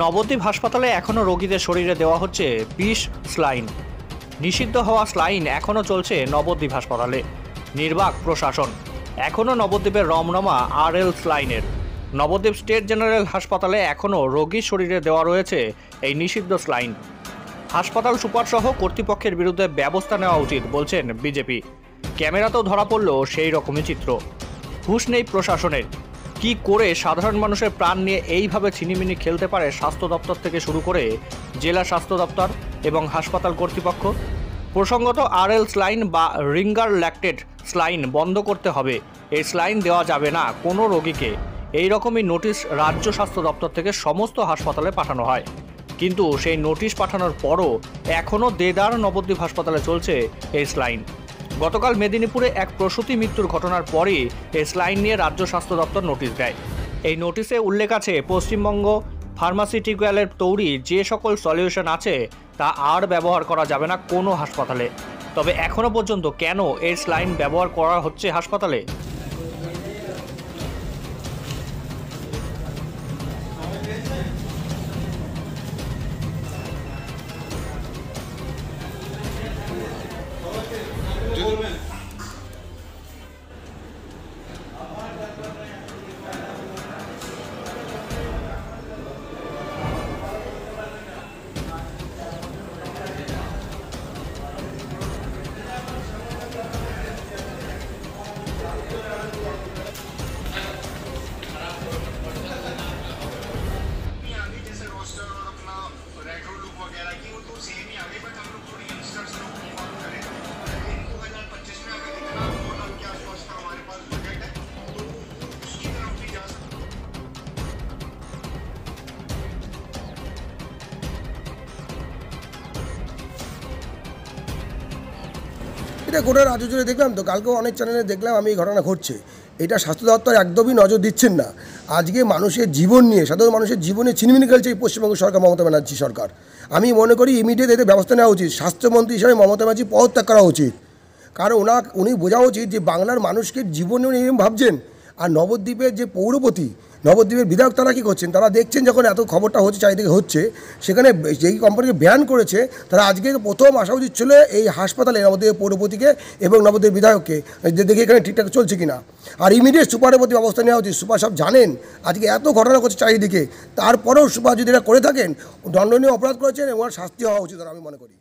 নবদ্বীপ হাসপাতালে এখনও রোগীদের শরীরে দেওয়া হচ্ছে বিষ স্লাইন। নিষিদ্ধ হওয়া স্লাইন এখনও চলছে নবদ্বীপ হাসপাতালে। নির্বাক প্রশাসন। এখনও নবদ্বীপের রমরমা আরএল স্লাইনের। নবদ্বীপ স্টেট জেনারেল হাসপাতালে এখনও রোগীর শরীরে দেওয়া রয়েছে এই নিষিদ্ধ স্লাইন। হাসপাতাল সুপারসহ কর্তৃপক্ষের বিরুদ্ধে ব্যবস্থা নেওয়া উচিত বলছেন বিজেপি। ক্যামেরাতেও ধরা পড়ল সেই রকমই চিত্র। হুঁশ নেই প্রশাসনের। কি করে সাধারণ মানুষের প্রাণ নিয়ে এইভাবে ছিনিমিনি খেলতে পারে স্বাস্থ্য দপ্তর থেকে শুরু করে জেলা স্বাস্থ্য দপ্তর এবং হাসপাতাল কর্তৃপক্ষ। প্রসঙ্গত আরএল স্লাইন বা রিঙ্গার ল্যাকটেড স্লাইন বন্ধ করতে হবে। এই স্লাইন দেওয়া যাবে না কোনো রোগীকে। এই রকমই নোটিশ রাজ্য স্বাস্থ্য দপ্তর থেকে সমস্ত হাসপাতালে পাঠানো হয়। কিন্তু সেই নোটিশ পাঠানোর পরও এখনও দেদার নবদ্বীপ হাসপাতালে চলছে এই স্লাইন। গতকাল মেদিনীপুরে এক প্রসূতি মৃত্যুর ঘটনার পরই এই স্লাইন নিয়ে রাজ্য স্বাস্থ্য দপ্তর নোটিশ দেয়। এই নোটিশে উল্লেখ আছে পশ্চিমবঙ্গ ফার্মাসিউটিক্যালের তৈরি যে সকল সলিউশন আছে তা আর ব্যবহার করা যাবে না কোনো হাসপাতালে। তবে এখনও পর্যন্ত কেন এই স্লাইন ব্যবহার করা হচ্ছে হাসপাতালে? এটা গোটা রাজ্য জুড়ে দেখলাম তো, কালকেও অনেক চ্যানেলে দেখলাম আমি এই ঘটনা ঘটছে। এটা স্বাস্থ্য দপ্তর একদমই নজর দিচ্ছেন না। আজকে মানুষের জীবন নিয়ে, সাধারণ মানুষের জীবনে ছিনিমিনি খেলছে এই পশ্চিমবঙ্গ সরকার, মমতা ব্যানার্জি সরকার। আমি মনে করি ইমিডিয়েট এতে ব্যবস্থা নেওয়া উচিত। স্বাস্থ্যমন্ত্রী হিসাবে মমতা ব্যানার্জি পদত্যাগ করা উচিত। কারণ উনি বোঝা উচিত যে বাংলার মানুষকে জীবনে উনি এরকম ভাবছেন। আর নবদ্বীপের যে পৌরপতি, নবদ্বীপের বিধায়ক, তারা কী করছেন? তারা দেখছেন যখন এত খবরটা হচ্ছে, চারিদিকে হচ্ছে, সেখানে যেই কোম্পানিকে ব্যান করেছে, তারা আজকে প্রথম আসা উচিত ছিল এই হাসপাতালে নবদ্বীপের পৌরপতিকে এবং নবদ্বীপের বিধায়ককে, যে দেখে এখানে ঠিকঠাক চলছে কিনা। আর ইমিডিয়েট সুপারের প্রতি ব্যবস্থা নেওয়া উচিত। সুপার সব জানেন আজকে এত ঘটনা করছে চারিদিকে, তারপরেও সুপার যদি এটা করে থাকেন, দণ্ডনীয় অপরাধ করেছেন এবং শাস্তি হওয়া উচিত আমি মনে করি।